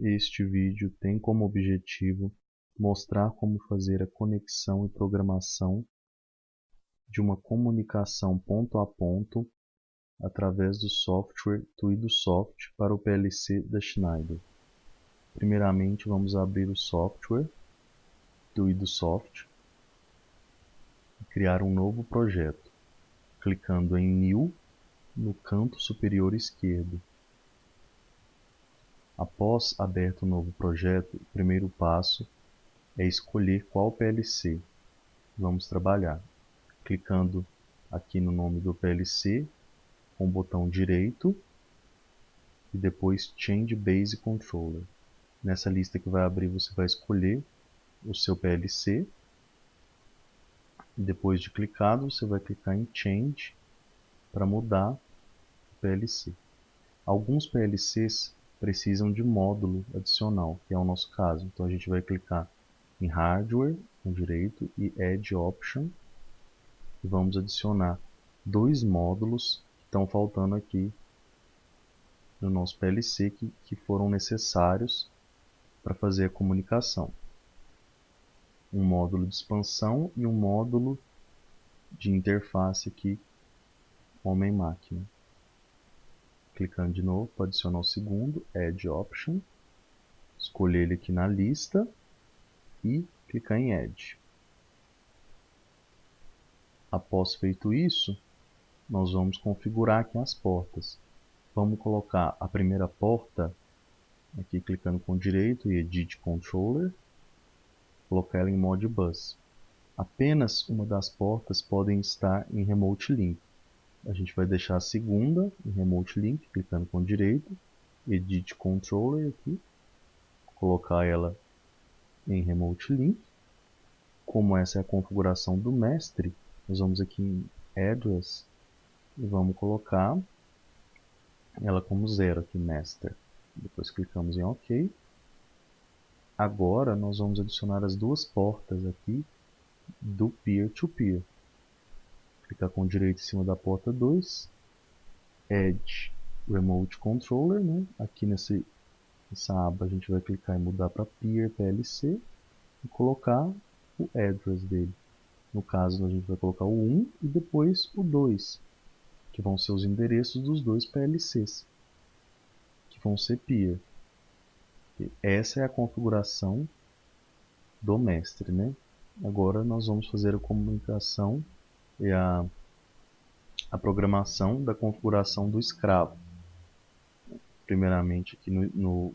Este vídeo tem como objetivo mostrar como fazer a conexão e programação de uma comunicação ponto a ponto através do software TuidoSoft para o PLC da Schneider. Primeiramente, vamos abrir o software TuidoSoft e criar um novo projeto, clicando em New no canto superior esquerdo. Após aberto o novo projeto, o primeiro passo é escolher qual PLC vamos trabalhar, clicando aqui no nome do PLC com o botão direito e depois Change Base Controller. Nessa lista que vai abrir, você vai escolher o seu PLC e depois de clicado, você vai clicar em Change para mudar o PLC. Alguns PLCs precisam de módulo adicional, que é o nosso caso. Então a gente vai clicar em Hardware com direito e Add Option e vamos adicionar dois módulos que estão faltando aqui no nosso PLC que foram necessários para fazer a comunicação. Um módulo de expansão e um módulo de interface aqui homem-máquina. Clicando de novo para adicionar o segundo, Add Option, escolher ele aqui na lista e clicar em Add. Após feito isso, nós vamos configurar aqui as portas. Vamos colocar a primeira porta, aqui clicando com direito e Edit Controller, colocar ela em Modbus. Apenas uma das portas podem estar em Remote Link. A gente vai deixar a segunda em Remote Link, clicando com direito, Edit Controller aqui, colocar ela em Remote Link. Como essa é a configuração do mestre, nós vamos aqui em Address e vamos colocar ela como 0 aqui, Master. Depois clicamos em OK. Agora nós vamos adicionar as duas portas aqui do Peer-to-Peer. Clicar com direito em cima da porta 2, Add Remote Controller, né? Aqui nessa aba a gente vai clicar em mudar para Peer PLC e colocar o address dele. No caso, a gente vai colocar o 1 e depois o 2, que vão ser os endereços dos dois PLCs, que vão ser peer. Essa é a configuração do mestre, né? Agora nós vamos fazer a comunicação e a programação da configuração do escravo. Primeiramente, aqui no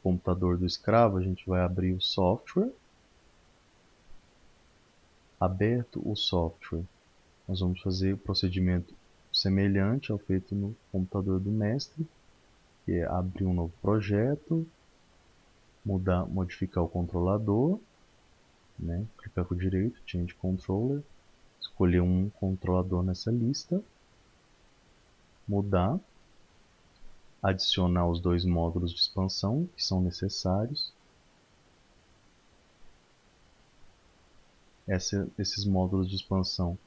computador do escravo, a gente vai abrir o software. Aberto o software, nós vamos fazer o procedimento semelhante ao feito no computador do mestre, que é abrir um novo projeto, modificar o controlador, né? Clicar com o direito, Change Controller, escolher um controlador nessa lista, mudar, adicionar os dois módulos de expansão que são necessários. Esses módulos de expansão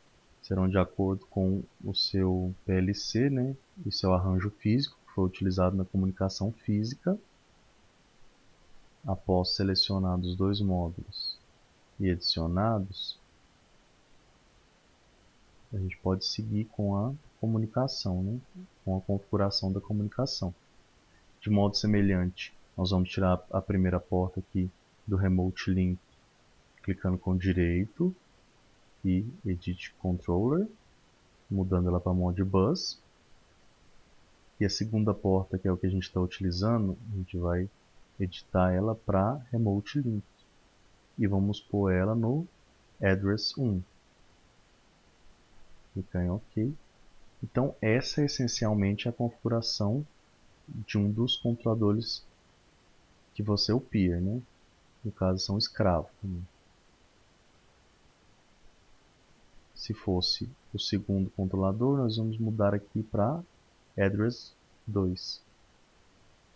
serão de acordo com o seu PLC, né, e seu arranjo físico, que foi utilizado na comunicação física. Após selecionados os dois módulos e adicionados, a gente pode seguir com a comunicação, né, com a configuração da comunicação. De modo semelhante, nós vamos tirar a primeira porta aqui do Remote Link, clicando com direito e Edit Controller, mudando ela para Modbus. E a segunda porta, que é o que a gente está utilizando, a gente vai editar ela para Remote Link. E vamos pôr ela no Address 1. Clicar em OK. Então essa é essencialmente a configuração de um dos controladores que você é o peer, né? No caso são escravos. Se fosse o segundo controlador, nós vamos mudar aqui para Address 2,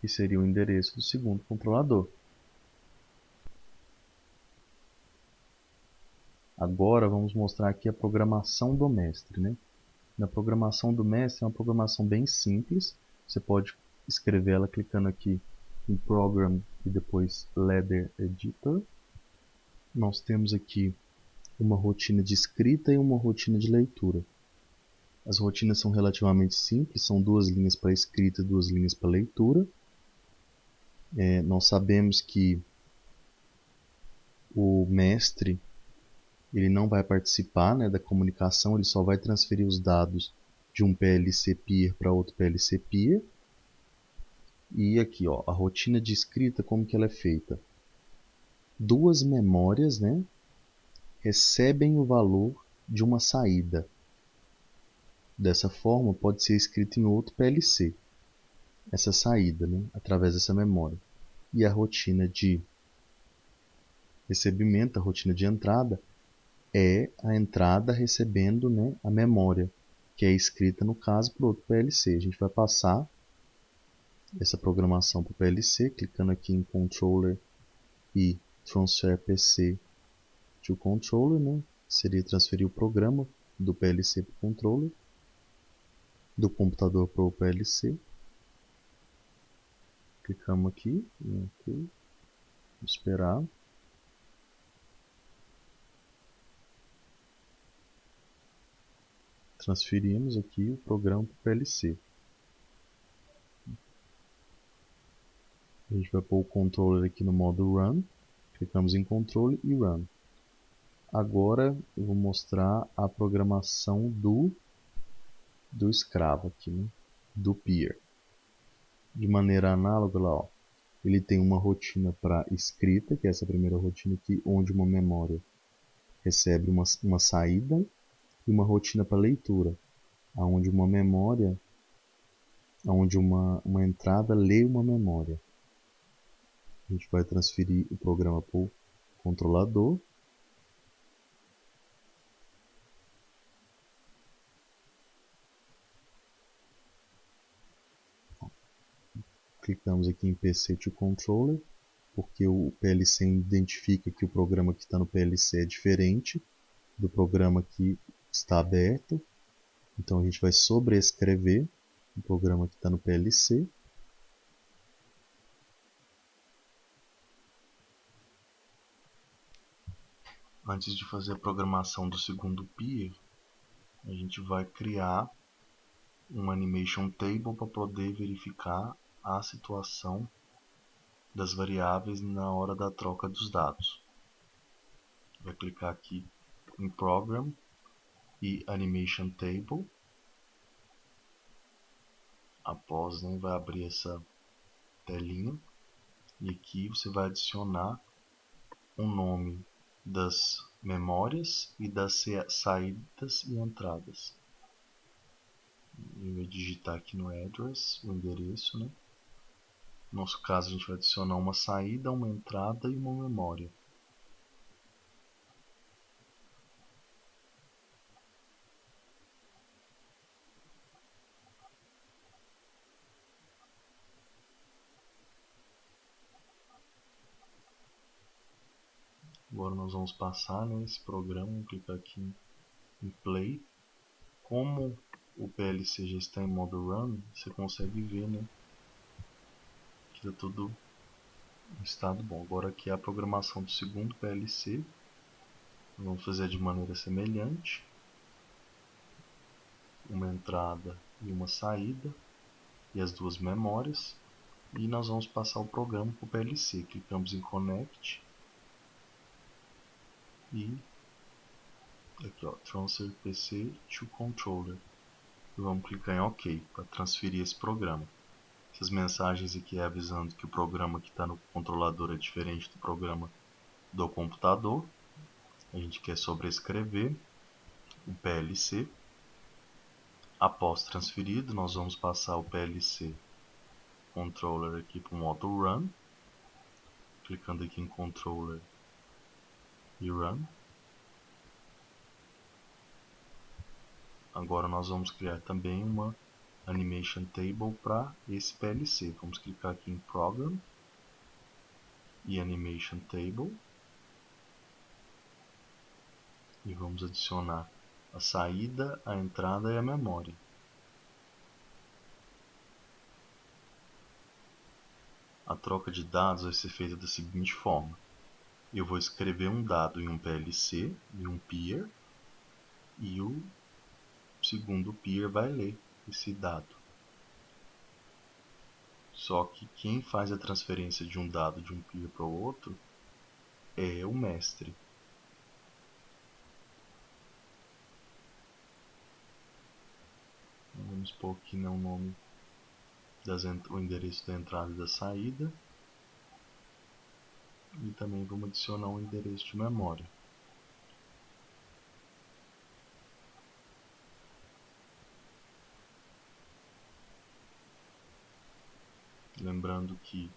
que seria o endereço do segundo controlador. Agora vamos mostrar aqui a programação do mestre, né? Na programação do mestre é uma programação bem simples. Você pode escrever ela clicando aqui em Program e depois Ladder Editor. Nós temos aqui uma rotina de escrita e uma rotina de leitura. As rotinas são relativamente simples, são 2 linhas para escrita e 2 linhas para leitura. Nós sabemos que o mestre ele não vai participar, né, da comunicação, ele só vai transferir os dados de um PLC peer para outro PLC peer. E aqui, ó, a rotina de escrita, como que ela é feita? 2 memórias, né, recebem o valor de uma saída. Dessa forma, pode ser escrita em outro PLC, essa saída, né, através dessa memória. E a rotina de recebimento, a rotina de entrada, é a entrada recebendo, né, a memória, que é escrita, no caso, para outro PLC. A gente vai passar essa programação para o PLC, clicando aqui em Controller e Transfer PC to Controller, né? Seria transferir o programa do PLC para o controller, do computador para o PLC. Clicamos aqui, vamos esperar. Transferimos aqui o programa para o PLC. A gente vai pôr o controller aqui no modo Run. Clicamos em Controle e Run. Agora eu vou mostrar a programação do escravo aqui, né? Do peer. De maneira análoga, lá, ó, ele tem uma rotina para escrita, que é essa primeira rotina aqui, onde uma memória recebe uma saída, e uma rotina para leitura, onde uma memória, onde uma entrada lê uma memória. A gente vai transferir o programa para o controlador. Clicamos aqui em PC to Controller, porque o PLC identifica que o programa que está no PLC é diferente do programa que está aberto. Então a gente vai sobrescrever o programa que está no PLC. Antes de fazer a programação do segundo peer, a gente vai criar um animation table para poder verificar a situação das variáveis na hora da troca dos dados. Vai clicar aqui em Program e Animation Table. Após, né, vai abrir essa telinha e aqui você vai adicionar o nome das memórias e das saídas e entradas. Eu vou digitar aqui no address o endereço, né? No nosso caso a gente vai adicionar uma saída, uma entrada e uma memória. Agora nós vamos passar nesse programa, vou clicar aqui em Play. Como o PLC já está em modo Run, você consegue ver, né, que está tudo em estado bom. Agora aqui é a programação do segundo PLC. Vamos fazer de maneira semelhante. Uma entrada e uma saída, e as 2 memórias. E nós vamos passar o programa para o PLC. Clicamos em Connect. E aqui, ó, Transfer PC to Controller. E vamos clicar em OK para transferir esse programa. Essas mensagens aqui é avisando que o programa que está no controlador é diferente do programa do computador. A gente quer sobrescrever o PLC. Após transferido, nós vamos passar o PLC Controller aqui para o modo Run. Clicando aqui em Controller e Run. Agora nós vamos criar também uma Animation Table para esse PLC. Vamos clicar aqui em Program e Animation Table. E vamos adicionar a saída, a entrada e a memória. a troca de dados vai ser feita da seguinte forma. Eu vou escrever um dado em um PLC, em um peer, e o segundo peer vai ler esse dado. Só que quem faz a transferência de um dado de um peer para o outro é o mestre. Vamos pôr aqui o nome, o endereço da entrada e da saída. E também vamos adicionar um endereço de memória. Lembrando que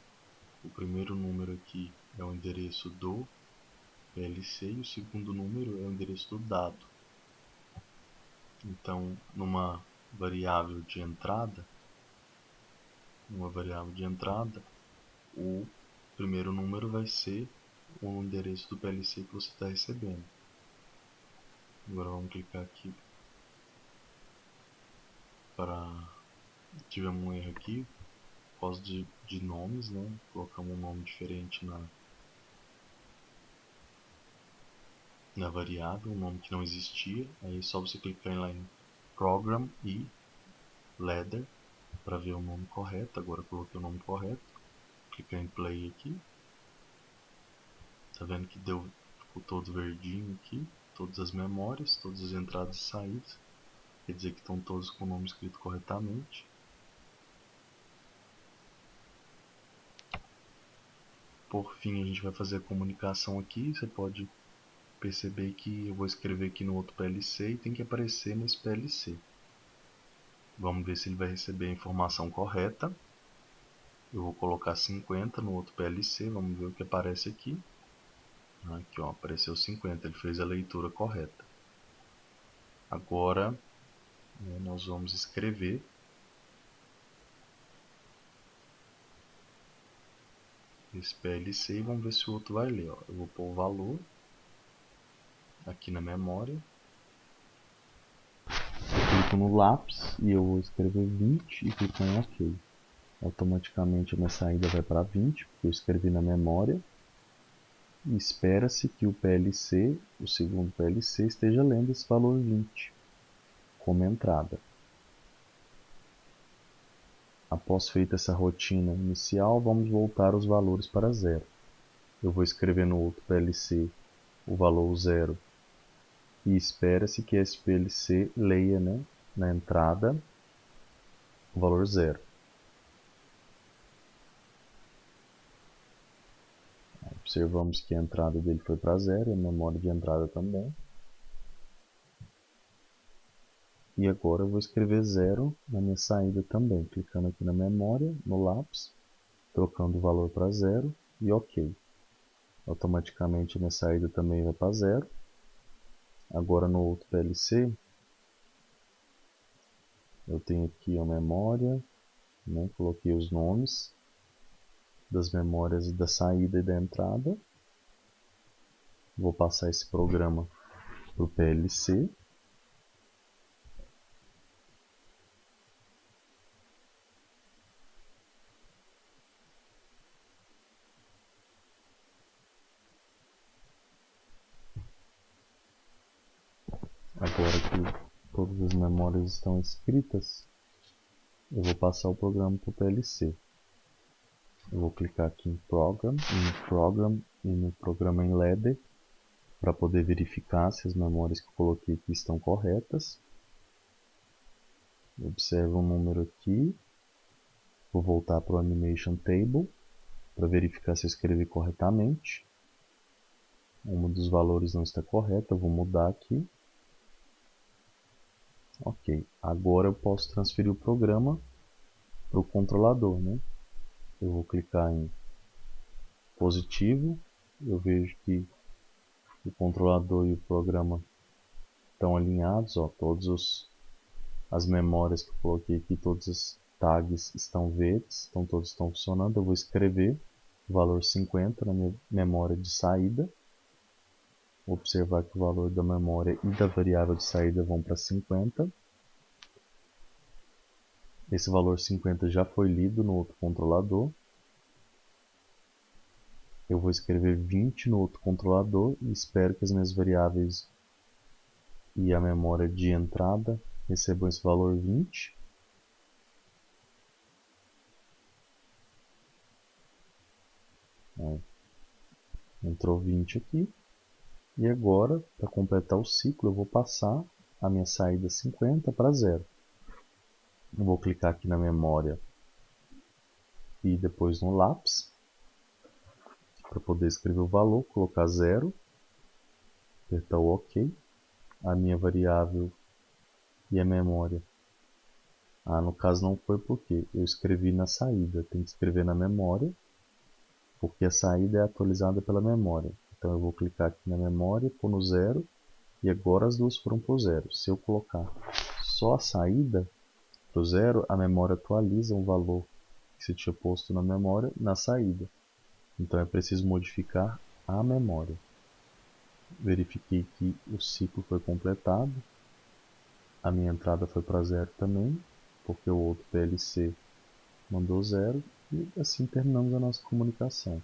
o primeiro número aqui é o endereço do PLC e o segundo número é o endereço do dado. Então, numa variável de entrada, o primeiro número vai ser o endereço do PLC que você está recebendo. Agora vamos clicar aqui para... Tivemos um erro aqui por causa de nomes, né? Colocamos um nome diferente na variável, um nome que não existia. Aí é só você clicar lá em Program e Ladder para ver o nome correto. Agora eu coloquei o nome correto. Clicar em Play aqui. Tá vendo que ficou todo verdinho aqui. Todas as memórias, todas as entradas e saídas. Quer dizer que estão todos com o nome escrito corretamente. Por fim, a gente vai fazer a comunicação aqui. Você pode perceber que eu vou escrever aqui no outro PLC e tem que aparecer nesse PLC. Vamos ver se ele vai receber a informação correta. Eu vou colocar 50 no outro PLC, vamos ver o que aparece aqui. Aqui ó, apareceu 50, ele fez a leitura correta. Agora nós vamos escrever esse PLC e vamos ver se o outro vai ler. Ó. Eu vou pôr o valor aqui na memória. Eu clico no lápis e eu vou escrever 20 e clico em OK. Automaticamente a minha saída vai para 20, porque eu escrevi na memória. E espera-se que o PLC, o segundo PLC, esteja lendo esse valor 20 como entrada. Após feita essa rotina inicial, vamos voltar os valores para zero. Eu vou escrever no outro PLC o valor 0 e espera-se que esse PLC leia, né, na entrada o valor 0. Observamos que a entrada dele foi para 0 e a memória de entrada também. E agora eu vou escrever 0 na minha saída também, clicando aqui na memória, no lápis, trocando o valor para 0 e OK. Automaticamente a minha saída também vai para 0. Agora no outro PLC, eu tenho aqui a memória, né? Coloquei os nomes das memórias da saída e da entrada. Vou passar esse programa para o PLC. Agora que todas as memórias estão escritas, eu vou passar o programa para o PLC. Eu vou clicar aqui em Program e no programa em Ladder para poder verificar se as memórias que eu coloquei aqui estão corretas. Observa um número aqui. Vou voltar para o Animation Table para verificar se eu escrevi corretamente. Um dos valores não está correto, eu vou mudar aqui. Ok, agora eu posso transferir o programa para o controlador, né? Eu vou clicar em positivo, eu vejo que o controlador e o programa estão alinhados, ó, todas as memórias que eu coloquei aqui, todas as tags estão verdes, então todos estão funcionando. Eu vou escrever o valor 50 na minha memória de saída. Vou observar que o valor da memória e da variável de saída vão para 50. Esse valor 50 já foi lido no outro controlador. Eu vou escrever 20 no outro controlador e espero que as minhas variáveis e a memória de entrada recebam esse valor 20. Entrou 20 aqui. E agora, para completar o ciclo, eu vou passar a minha saída 50 para 0. Eu vou clicar aqui na memória e depois no lápis para poder escrever o valor, colocar 0, apertar o OK. A minha variável e a memória. No caso não foi porque eu escrevi na saída, tem que escrever na memória, porque a saída é atualizada pela memória. Então eu vou clicar aqui na memória, pôr no 0, e agora as duas foram para o 0. Se eu colocar só a saída para o 0, a memória atualiza o valor que se tinha posto na memória na saída. Então é preciso modificar a memória. Verifiquei que o ciclo foi completado. A minha entrada foi para 0 também, porque o outro PLC mandou 0. E assim terminamos a nossa comunicação.